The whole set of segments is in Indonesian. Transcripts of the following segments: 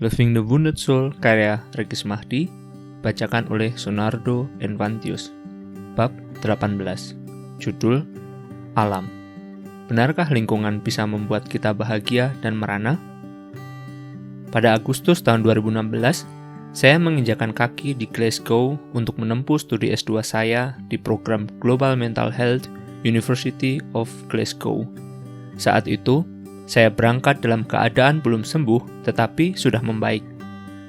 Loving the Wounded Soul karya Regis Mahdi, bacakan oleh Sunardo Envantius. Bab 18. Judul Alam. Benarkah lingkungan bisa membuat kita bahagia dan merana? Pada Agustus tahun 2016, saya menginjakan kaki di Glasgow untuk menempuh studi S2 saya di program Global Mental Health University of Glasgow. Saat itu, saya berangkat dalam keadaan belum sembuh tetapi sudah membaik.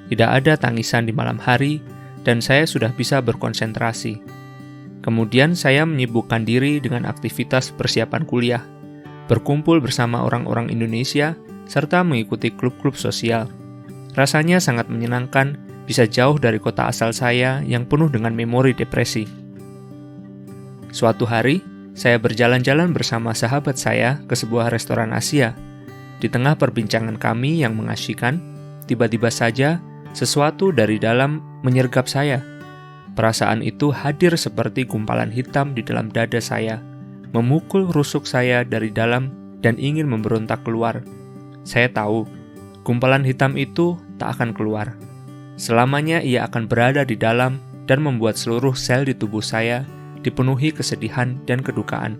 Tidak ada tangisan di malam hari dan saya sudah bisa berkonsentrasi. Kemudian saya menyibukkan diri dengan aktivitas persiapan kuliah, berkumpul bersama orang-orang Indonesia, serta mengikuti klub-klub sosial. Rasanya sangat menyenangkan bisa jauh dari kota asal saya yang penuh dengan memori depresi. Suatu hari, saya berjalan-jalan bersama sahabat saya ke sebuah restoran Asia. Di tengah perbincangan kami yang mengasyikkan, tiba-tiba saja sesuatu dari dalam menyergap saya. Perasaan itu hadir seperti gumpalan hitam di dalam dada saya, memukul rusuk saya dari dalam dan ingin memberontak keluar. Saya tahu, gumpalan hitam itu tak akan keluar. Selamanya ia akan berada di dalam dan membuat seluruh sel di tubuh saya dipenuhi kesedihan dan kedukaan.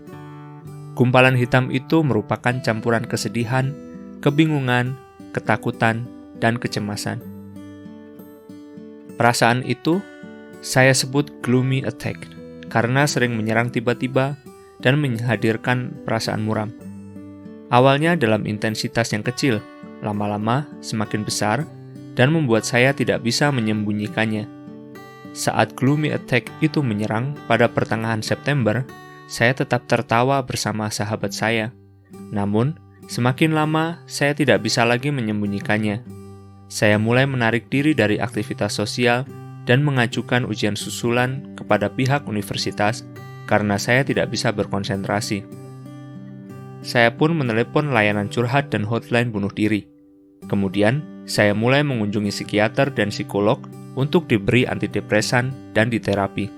Gumpalan hitam itu merupakan campuran kesedihan, kebingungan, ketakutan, dan kecemasan. Perasaan itu saya sebut gloomy attack karena sering menyerang tiba-tiba dan menghadirkan perasaan muram. Awalnya dalam intensitas yang kecil, lama-lama semakin besar dan membuat saya tidak bisa menyembunyikannya. Saat gloomy attack itu menyerang pada pertengahan September, saya tetap tertawa bersama sahabat saya. Namun, semakin lama saya tidak bisa lagi menyembunyikannya. Saya mulai menarik diri dari aktivitas sosial dan mengajukan ujian susulan kepada pihak universitas karena saya tidak bisa berkonsentrasi. Saya pun menelepon layanan curhat dan hotline bunuh diri. Kemudian, saya mulai mengunjungi psikiater dan psikolog untuk diberi antidepresan dan diterapi.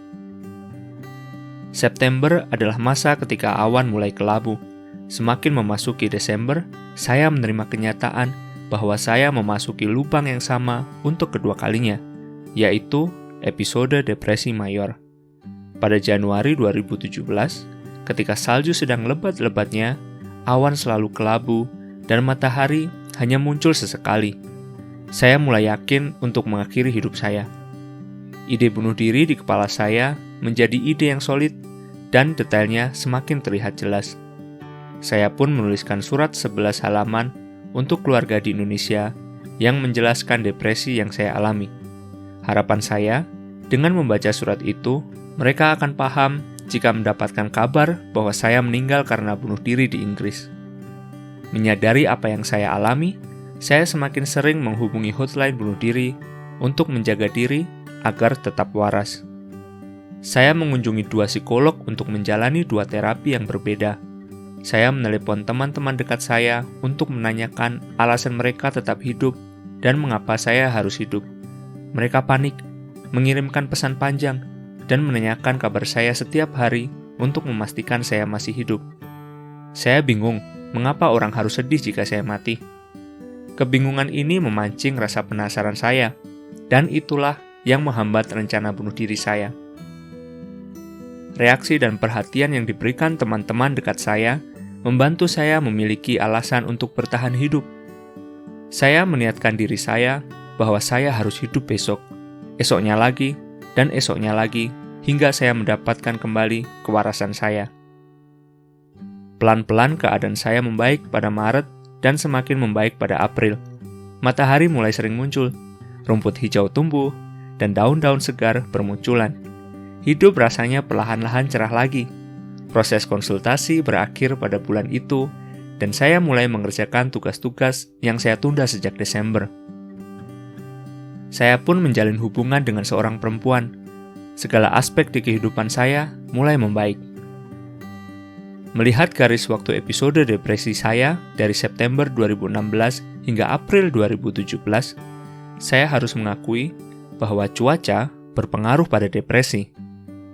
September adalah masa ketika awan mulai kelabu. Semakin memasuki Desember, saya menerima kenyataan bahwa saya memasuki lubang yang sama untuk kedua kalinya, yaitu episode depresi mayor. Pada Januari 2017, ketika salju sedang lebat-lebatnya, awan selalu kelabu dan matahari hanya muncul sesekali. Saya mulai yakin untuk mengakhiri hidup saya. Ide bunuh diri di kepala saya menjadi ide yang solid dan detailnya semakin terlihat jelas. Saya pun menuliskan surat 11 halaman untuk keluarga di Indonesia yang menjelaskan depresi yang saya alami. Harapan saya, dengan membaca surat itu, mereka akan paham jika mendapatkan kabar bahwa saya meninggal karena bunuh diri di Inggris. Menyadari apa yang saya alami, saya semakin sering menghubungi hotline bunuh diri untuk menjaga diri agar tetap waras. Saya mengunjungi 2 psikolog untuk menjalani 2 terapi yang berbeda. Saya menelepon teman-teman dekat saya untuk menanyakan alasan mereka tetap hidup dan mengapa saya harus hidup. Mereka panik, mengirimkan pesan panjang, dan menanyakan kabar saya setiap hari untuk memastikan saya masih hidup. Saya bingung mengapa orang harus sedih jika saya mati. Kebingungan ini memancing rasa penasaran saya, dan itulah yang menghambat rencana bunuh diri saya. Reaksi dan perhatian yang diberikan teman-teman dekat saya membantu saya memiliki alasan untuk bertahan hidup. Saya meniatkan diri saya bahwa saya harus hidup besok, esoknya lagi, dan esoknya lagi, hingga saya mendapatkan kembali kewarasan saya. Pelan-pelan keadaan saya membaik pada Maret dan semakin membaik pada April. Matahari mulai sering muncul, rumput hijau tumbuh, dan daun-daun segar bermunculan. Hidup rasanya perlahan-lahan cerah lagi. Proses konsultasi berakhir pada bulan itu, dan saya mulai mengerjakan tugas-tugas yang saya tunda sejak Desember. Saya pun menjalin hubungan dengan seorang perempuan. Segala aspek di kehidupan saya mulai membaik. Melihat garis waktu episode depresi saya dari September 2016 hingga April 2017, saya harus mengakui bahwa cuaca berpengaruh pada depresi.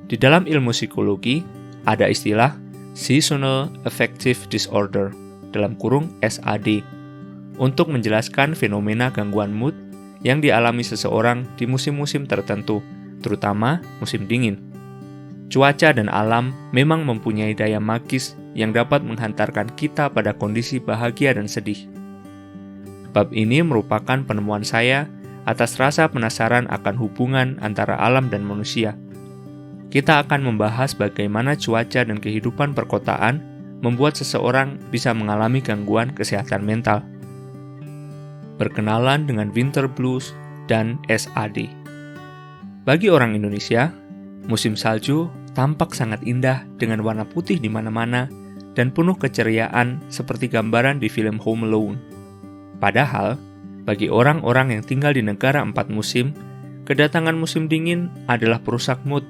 Di dalam ilmu psikologi, ada istilah Seasonal Affective Disorder, dalam kurung SAD, untuk menjelaskan fenomena gangguan mood yang dialami seseorang di musim-musim tertentu, terutama musim dingin. Cuaca dan alam memang mempunyai daya magis yang dapat menghantarkan kita pada kondisi bahagia dan sedih. Bab ini merupakan penemuan saya atas rasa penasaran akan hubungan antara alam dan manusia. Kita akan membahas bagaimana cuaca dan kehidupan perkotaan membuat seseorang bisa mengalami gangguan kesehatan mental. Berkenalan dengan winter blues dan SAD. Bagi orang Indonesia, musim salju tampak sangat indah dengan warna putih di mana-mana dan penuh keceriaan seperti gambaran di film Home Alone. Padahal, bagi orang-orang yang tinggal di negara 4 musim, kedatangan musim dingin adalah perusak mood.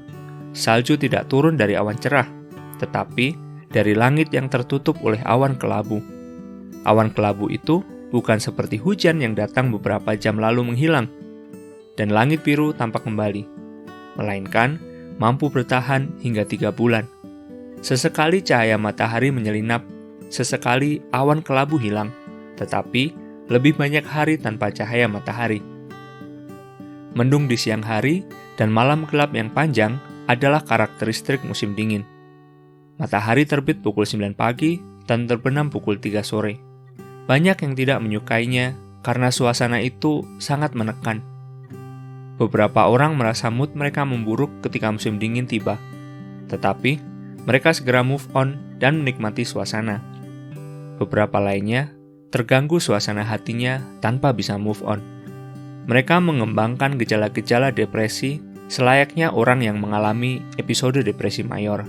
Salju tidak turun dari awan cerah, tetapi dari langit yang tertutup oleh awan kelabu. Awan kelabu itu bukan seperti hujan yang datang beberapa jam lalu menghilang, dan langit biru tampak kembali, melainkan mampu bertahan hingga 3 bulan. Sesekali cahaya matahari menyelinap, sesekali awan kelabu hilang, tetapi lebih banyak hari tanpa cahaya matahari. Mendung di siang hari dan malam gelap yang panjang adalah karakteristik musim dingin. Matahari terbit pukul 9 pagi dan terbenam pukul 3 sore. Banyak yang tidak menyukainya karena suasana itu sangat menekan. Beberapa orang merasa mood mereka memburuk ketika musim dingin tiba, tetapi mereka segera move on dan menikmati suasana. Beberapa lainnya terganggu suasana hatinya tanpa bisa move on. Mereka mengembangkan gejala-gejala depresi selayaknya orang yang mengalami episode depresi mayor.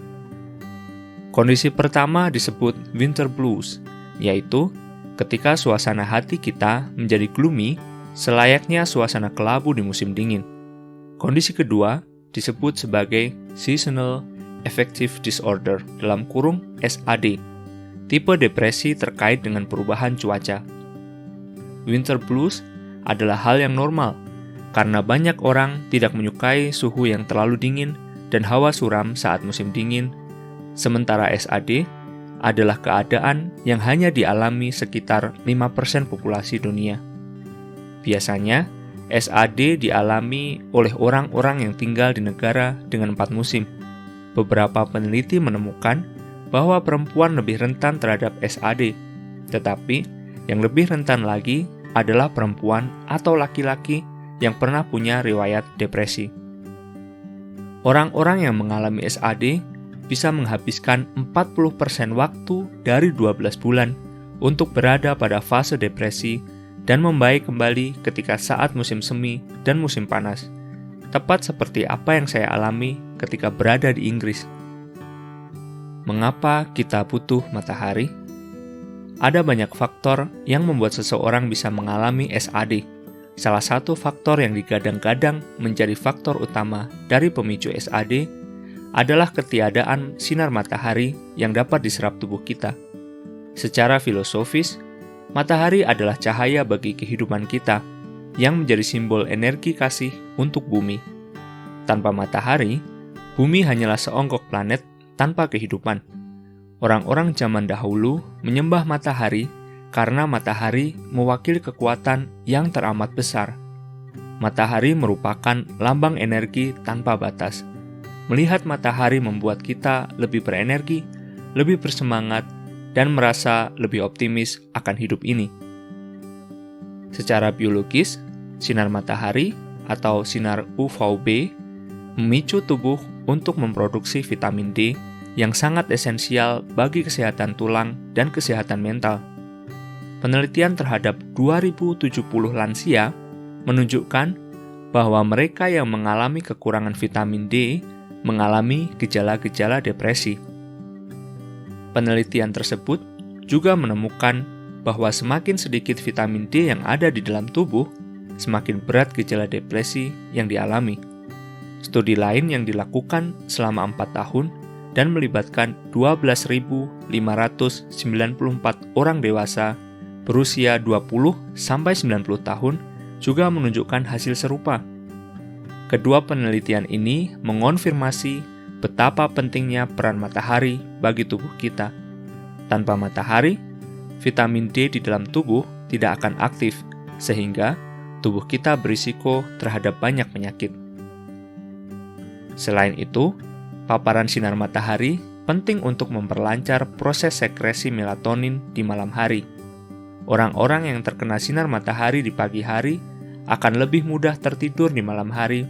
Kondisi pertama disebut winter blues, yaitu ketika suasana hati kita menjadi gloomy selayaknya suasana kelabu di musim dingin. Kondisi kedua disebut sebagai seasonal affective disorder (SAD), tipe depresi terkait dengan perubahan cuaca. Winter blues adalah hal yang normal, karena banyak orang tidak menyukai suhu yang terlalu dingin dan hawa suram saat musim dingin, sementara SAD adalah keadaan yang hanya dialami sekitar 5% populasi dunia. Biasanya, SAD dialami oleh orang-orang yang tinggal di negara dengan 4 musim. Beberapa peneliti menemukan bahwa perempuan lebih rentan terhadap SAD, tetapi yang lebih rentan lagi adalah perempuan atau laki-laki yang pernah punya riwayat depresi. Orang-orang yang mengalami SAD bisa menghabiskan 40% waktu dari 12 bulan untuk berada pada fase depresi dan membaik kembali ketika saat musim semi dan musim panas, tepat seperti apa yang saya alami ketika berada di Inggris. Mengapa kita butuh matahari? Ada banyak faktor yang membuat seseorang bisa mengalami SAD. Salah satu faktor yang digadang-gadang menjadi faktor utama dari pemicu SAD adalah ketiadaan sinar matahari yang dapat diserap tubuh kita. Secara filosofis, matahari adalah cahaya bagi kehidupan kita yang menjadi simbol energi kasih untuk bumi. Tanpa matahari, bumi hanyalah seonggok planet tanpa kehidupan. Orang-orang zaman dahulu menyembah matahari karena matahari mewakili kekuatan yang teramat besar. Matahari merupakan lambang energi tanpa batas. Melihat matahari membuat kita lebih berenergi, lebih bersemangat, dan merasa lebih optimis akan hidup ini. Secara biologis, sinar matahari atau sinar UVB memicu tubuh untuk memproduksi vitamin D yang sangat esensial bagi kesehatan tulang dan kesehatan mental. Penelitian terhadap 2070 lansia menunjukkan bahwa mereka yang mengalami kekurangan vitamin D mengalami gejala-gejala depresi. Penelitian tersebut juga menemukan bahwa semakin sedikit vitamin D yang ada di dalam tubuh, semakin berat gejala depresi yang dialami. Studi lain yang dilakukan selama 4 tahun dan melibatkan 12.594 orang dewasa berusia 20-90 tahun juga menunjukkan hasil serupa. Kedua penelitian ini mengonfirmasi betapa pentingnya peran matahari bagi tubuh kita. Tanpa matahari, vitamin D di dalam tubuh tidak akan aktif, sehingga tubuh kita berisiko terhadap banyak penyakit. Selain itu, paparan sinar matahari penting untuk memperlancar proses sekresi melatonin di malam hari. Orang-orang yang terkena sinar matahari di pagi hari akan lebih mudah tertidur di malam hari,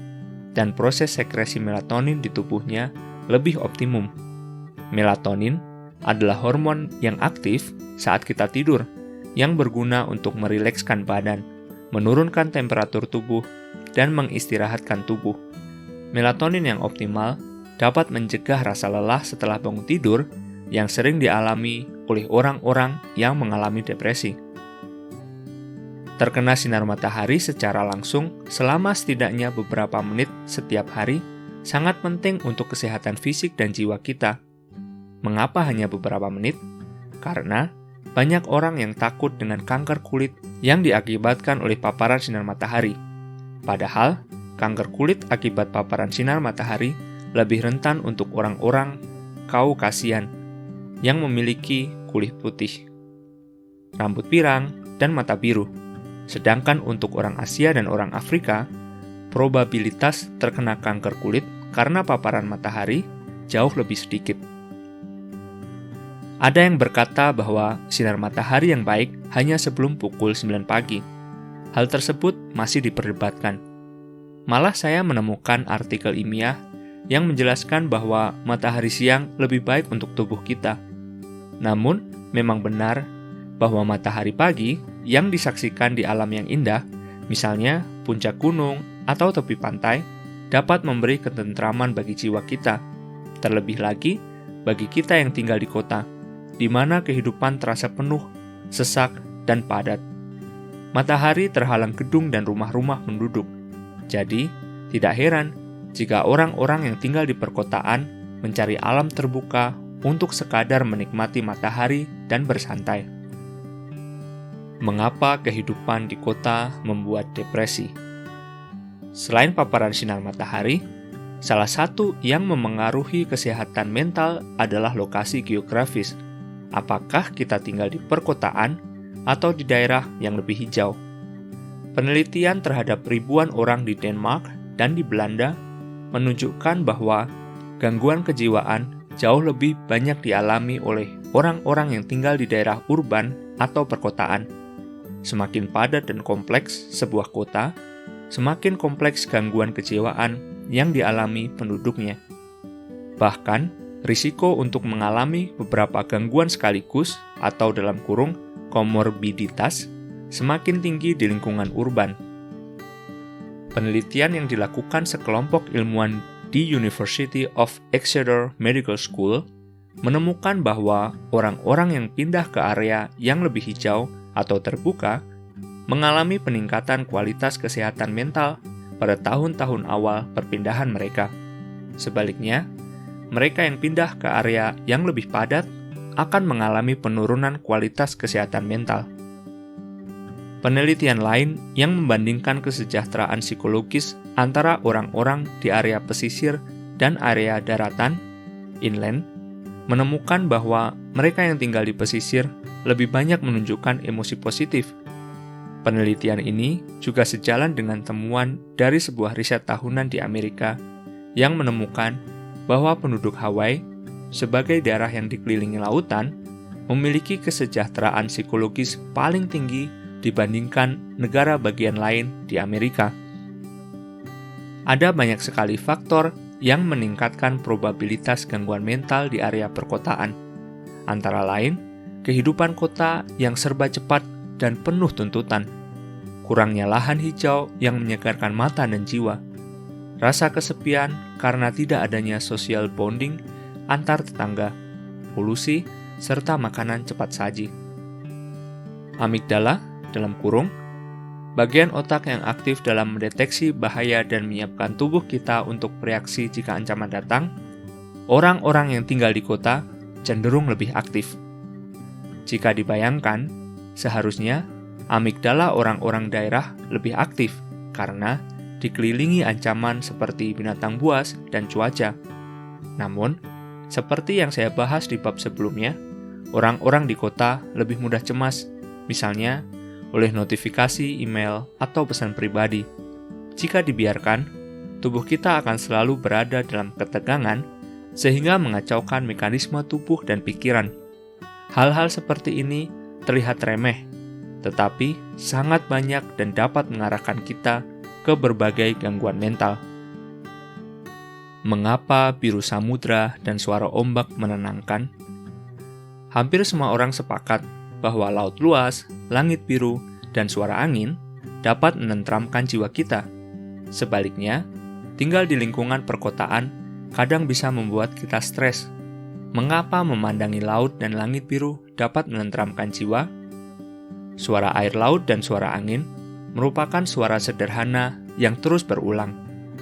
dan proses sekresi melatonin di tubuhnya lebih optimum. Melatonin adalah hormon yang aktif saat kita tidur, yang berguna untuk merilekskan badan, menurunkan temperatur tubuh, dan mengistirahatkan tubuh. Melatonin yang optimal dapat mencegah rasa lelah setelah bangun tidur yang sering dialami oleh orang-orang yang mengalami depresi. Terkena sinar matahari secara langsung selama setidaknya beberapa menit setiap hari sangat penting untuk kesehatan fisik dan jiwa kita. Mengapa hanya beberapa menit? Karena banyak orang yang takut dengan kanker kulit yang diakibatkan oleh paparan sinar matahari. Padahal, kanker kulit akibat paparan sinar matahari lebih rentan untuk orang-orang Kaukasian yang memiliki kulit putih, rambut pirang, dan mata biru. Sedangkan untuk orang Asia dan orang Afrika, probabilitas terkena kanker kulit karena paparan matahari jauh lebih sedikit. Ada yang berkata bahwa sinar matahari yang baik hanya sebelum pukul 9 pagi. Hal tersebut masih diperdebatkan. Malah saya menemukan artikel ilmiah yang menjelaskan bahwa matahari siang lebih baik untuk tubuh kita. Namun, memang benar bahwa matahari pagi yang disaksikan di alam yang indah, misalnya puncak gunung atau tepi pantai, dapat memberi ketentraman bagi jiwa kita. Terlebih lagi, bagi kita yang tinggal di kota, di mana kehidupan terasa penuh, sesak, dan padat. Matahari terhalang gedung dan rumah-rumah penduduk. Jadi, tidak heran jika orang-orang yang tinggal di perkotaan mencari alam terbuka untuk sekadar menikmati matahari dan bersantai. Mengapa kehidupan di kota membuat depresi? Selain paparan sinar matahari, salah satu yang memengaruhi kesehatan mental adalah lokasi geografis. Apakah kita tinggal di perkotaan atau di daerah yang lebih hijau? Penelitian terhadap ribuan orang di Denmark dan di Belanda menunjukkan bahwa gangguan kejiwaan jauh lebih banyak dialami oleh orang-orang yang tinggal di daerah urban atau perkotaan. Semakin padat dan kompleks sebuah kota, semakin kompleks gangguan kejiwaan yang dialami penduduknya. Bahkan, risiko untuk mengalami beberapa gangguan sekaligus atau dalam kurung komorbiditas semakin tinggi di lingkungan urban. Penelitian yang dilakukan sekelompok ilmuwan di University of Exeter Medical School menemukan bahwa orang-orang yang pindah ke area yang lebih hijau atau terbuka mengalami peningkatan kualitas kesehatan mental pada tahun-tahun awal perpindahan mereka. Sebaliknya, mereka yang pindah ke area yang lebih padat akan mengalami penurunan kualitas kesehatan mental. Penelitian lain yang membandingkan kesejahteraan psikologis antara orang-orang di area pesisir dan area daratan, inland, menemukan bahwa mereka yang tinggal di pesisir lebih banyak menunjukkan emosi positif. Penelitian ini juga sejalan dengan temuan dari sebuah riset tahunan di Amerika yang menemukan bahwa penduduk Hawaii, sebagai daerah yang dikelilingi lautan, memiliki kesejahteraan psikologis paling tinggi dibandingkan negara bagian lain di Amerika. Ada banyak sekali faktor yang meningkatkan probabilitas gangguan mental di area perkotaan. Antara lain, kehidupan kota yang serba cepat dan penuh tuntutan, kurangnya lahan hijau yang menyegarkan mata dan jiwa, rasa kesepian karena tidak adanya social bonding antar tetangga, polusi, serta makanan cepat saji. Amigdala, dalam kurung, bagian otak yang aktif dalam mendeteksi bahaya dan menyiapkan tubuh kita untuk bereaksi jika ancaman datang, orang-orang yang tinggal di kota cenderung lebih aktif. Jika dibayangkan, seharusnya amigdala orang-orang daerah lebih aktif karena dikelilingi ancaman seperti binatang buas dan cuaca. Namun, seperti yang saya bahas di bab sebelumnya, orang-orang di kota lebih mudah cemas, misalnya oleh notifikasi email atau pesan pribadi. Jika dibiarkan, tubuh kita akan selalu berada dalam ketegangan sehingga mengacaukan mekanisme tubuh dan pikiran. Hal-hal seperti ini terlihat remeh, tetapi sangat banyak dan dapat mengarahkan kita ke berbagai gangguan mental. Mengapa biru samudra dan suara ombak menenangkan? Hampir semua orang sepakat bahwa laut luas, langit biru, dan suara angin dapat menenteramkan jiwa kita. Sebaliknya, tinggal di lingkungan perkotaan kadang bisa membuat kita stres. Mengapa memandangi laut dan langit biru dapat menenteramkan jiwa? Suara air laut dan suara angin merupakan suara sederhana yang terus berulang.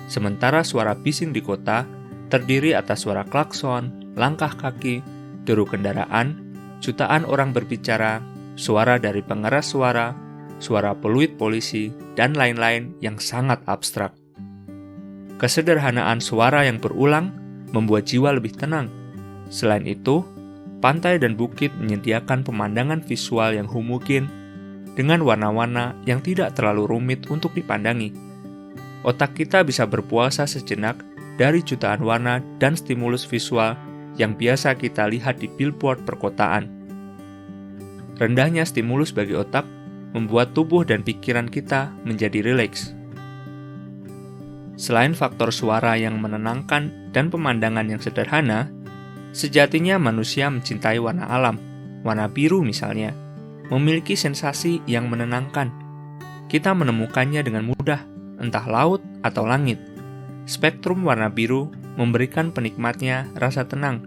Sementara suara bising di kota terdiri atas suara klakson, langkah kaki, deru kendaraan, jutaan orang berbicara, suara dari pengeras suara, suara peluit polisi, dan lain-lain yang sangat abstrak. Kesederhanaan suara yang berulang membuat jiwa lebih tenang. Selain itu, pantai dan bukit menyediakan pemandangan visual yang homogen dengan warna-warna yang tidak terlalu rumit untuk dipandangi. Otak kita bisa berpuasa sejenak dari jutaan warna dan stimulus visual yang biasa kita lihat di billboard perkotaan. Rendahnya stimulus bagi otak membuat tubuh dan pikiran kita menjadi rileks. Selain faktor suara yang menenangkan dan pemandangan yang sederhana, sejatinya manusia mencintai warna alam. Warna biru misalnya, memiliki sensasi yang menenangkan. Kita menemukannya dengan mudah, entah laut atau langit. Spektrum warna biru memberikan penikmatnya rasa tenang.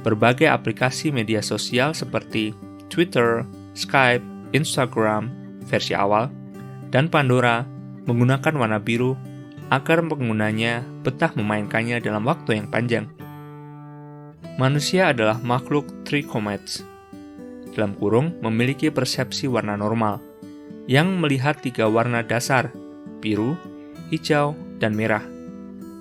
Berbagai aplikasi media sosial seperti Twitter, Skype, Instagram, versi awal, dan Pandora menggunakan warna biru agar penggunanya betah memainkannya dalam waktu yang panjang. Manusia adalah makhluk trichomats, dalam kurung memiliki persepsi warna normal, yang melihat 3 warna dasar, biru, hijau, dan merah.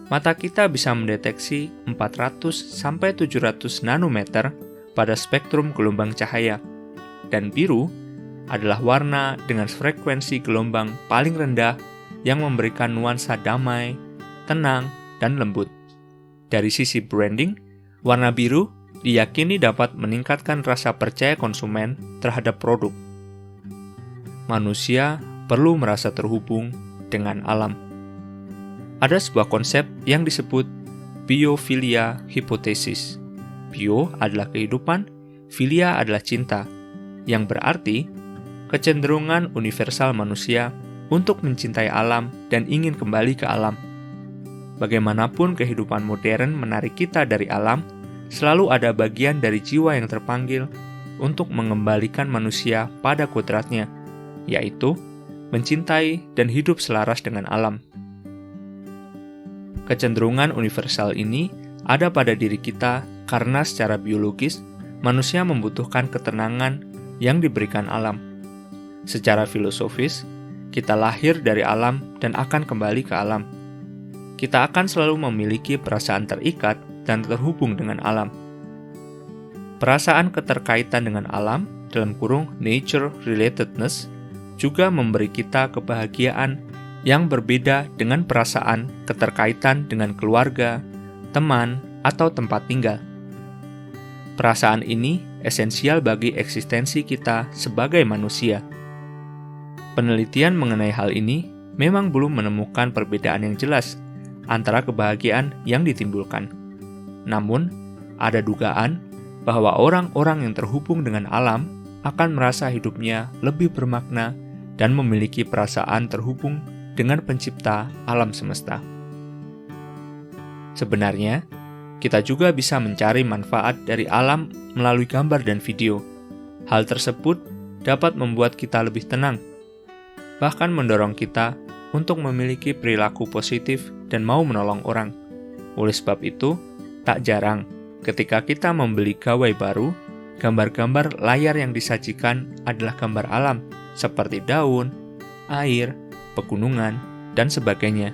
Mata kita bisa mendeteksi 400-700 nanometer pada spektrum gelombang cahaya, dan biru adalah warna dengan frekuensi gelombang paling rendah yang memberikan nuansa damai, tenang, dan lembut. Dari sisi branding, warna biru diyakini dapat meningkatkan rasa percaya konsumen terhadap produk. Manusia perlu merasa terhubung dengan alam. Ada sebuah konsep yang disebut biophilia hypothesis. Bio adalah kehidupan, philia adalah cinta, yang berarti kecenderungan universal manusia untuk mencintai alam dan ingin kembali ke alam. Bagaimanapun kehidupan modern menarik kita dari alam, selalu ada bagian dari jiwa yang terpanggil untuk mengembalikan manusia pada kodratnya, yaitu mencintai dan hidup selaras dengan alam. Kecenderungan universal ini ada pada diri kita karena secara biologis, manusia membutuhkan ketenangan yang diberikan alam. Secara filosofis, kita lahir dari alam dan akan kembali ke alam. Kita akan selalu memiliki perasaan terikat dan terhubung dengan alam. Perasaan keterkaitan dengan alam, dalam kurung nature relatedness, juga memberi kita kebahagiaan yang berbeda dengan perasaan keterkaitan dengan keluarga, teman, atau tempat tinggal. Perasaan ini esensial bagi eksistensi kita sebagai manusia. Penelitian mengenai hal ini memang belum menemukan perbedaan yang jelas antara kebahagiaan yang ditimbulkan. Namun, ada dugaan bahwa orang-orang yang terhubung dengan alam akan merasa hidupnya lebih bermakna dan memiliki perasaan terhubung dengan pencipta alam semesta. Sebenarnya, kita juga bisa mencari manfaat dari alam melalui gambar dan video. Hal tersebut dapat membuat kita lebih tenang, bahkan mendorong kita untuk memiliki perilaku positif dan mau menolong orang. Oleh sebab itu, tak jarang ketika kita membeli gawai baru, gambar-gambar layar yang disajikan adalah gambar alam, seperti daun, air, pegunungan, dan sebagainya.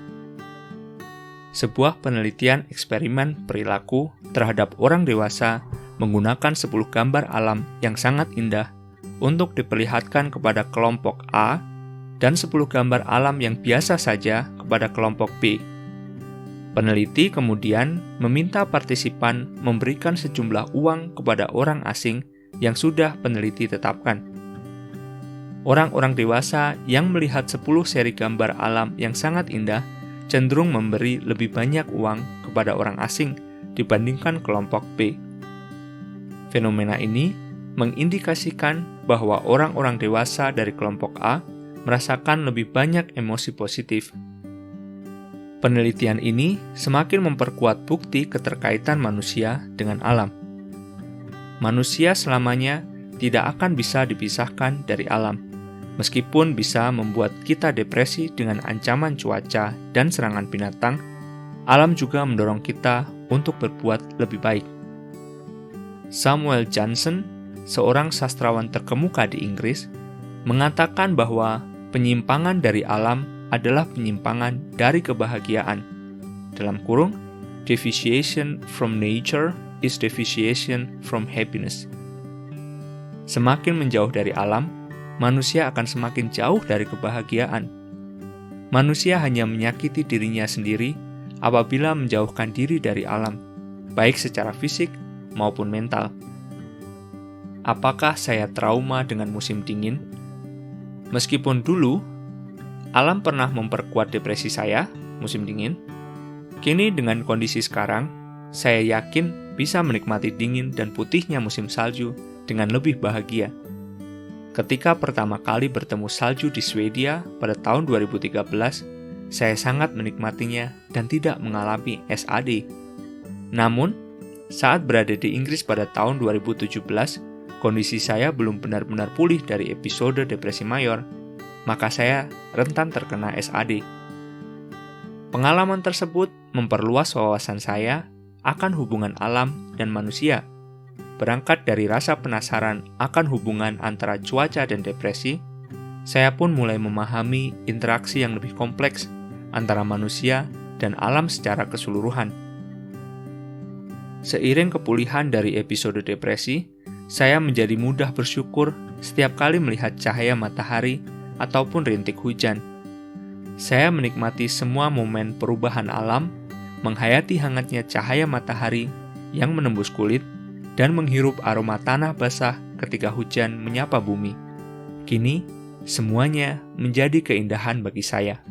Sebuah penelitian eksperimen perilaku terhadap orang dewasa menggunakan 10 gambar alam yang sangat indah untuk diperlihatkan kepada kelompok A dan 10 gambar alam yang biasa saja kepada kelompok B. Peneliti kemudian meminta partisipan memberikan sejumlah uang kepada orang asing yang sudah peneliti tetapkan. Orang-orang dewasa yang melihat 10 seri gambar alam yang sangat indah cenderung memberi lebih banyak uang kepada orang asing dibandingkan kelompok B. Fenomena ini mengindikasikan bahwa orang-orang dewasa dari kelompok A merasakan lebih banyak emosi positif. Penelitian ini semakin memperkuat bukti keterkaitan manusia dengan alam. Manusia selamanya tidak akan bisa dipisahkan dari alam, meskipun bisa membuat kita depresi dengan ancaman cuaca dan serangan binatang. Alam juga mendorong kita untuk berbuat lebih baik. Samuel Johnson, seorang sastrawan terkemuka di Inggris, mengatakan bahwa penyimpangan dari alam adalah penyimpangan dari kebahagiaan. Dalam kurung, deviation from nature is deviation from happiness. Semakin menjauh dari alam, manusia akan semakin jauh dari kebahagiaan. Manusia hanya menyakiti dirinya sendiri apabila menjauhkan diri dari alam, baik secara fisik maupun mental. Apakah saya trauma dengan musim dingin? Meskipun dulu, alam pernah memperkuat depresi saya, musim dingin, kini dengan kondisi sekarang, saya yakin bisa menikmati dingin dan putihnya musim salju dengan lebih bahagia. Ketika pertama kali bertemu salju di Swedia pada tahun 2013, saya sangat menikmatinya dan tidak mengalami SAD. Namun, saat berada di Inggris pada tahun 2017, kondisi saya belum benar-benar pulih dari episode depresi mayor, maka saya rentan terkena SAD. Pengalaman tersebut memperluas wawasan saya akan hubungan alam dan manusia. Berangkat dari rasa penasaran akan hubungan antara cuaca dan depresi, saya pun mulai memahami interaksi yang lebih kompleks antara manusia dan alam secara keseluruhan. Seiring kepulihan dari episode depresi, saya menjadi mudah bersyukur setiap kali melihat cahaya matahari ataupun rintik hujan. Saya menikmati semua momen perubahan alam, menghayati hangatnya cahaya matahari yang menembus kulit, dan menghirup aroma tanah basah ketika hujan menyapa bumi. Kini, semuanya menjadi keindahan bagi saya.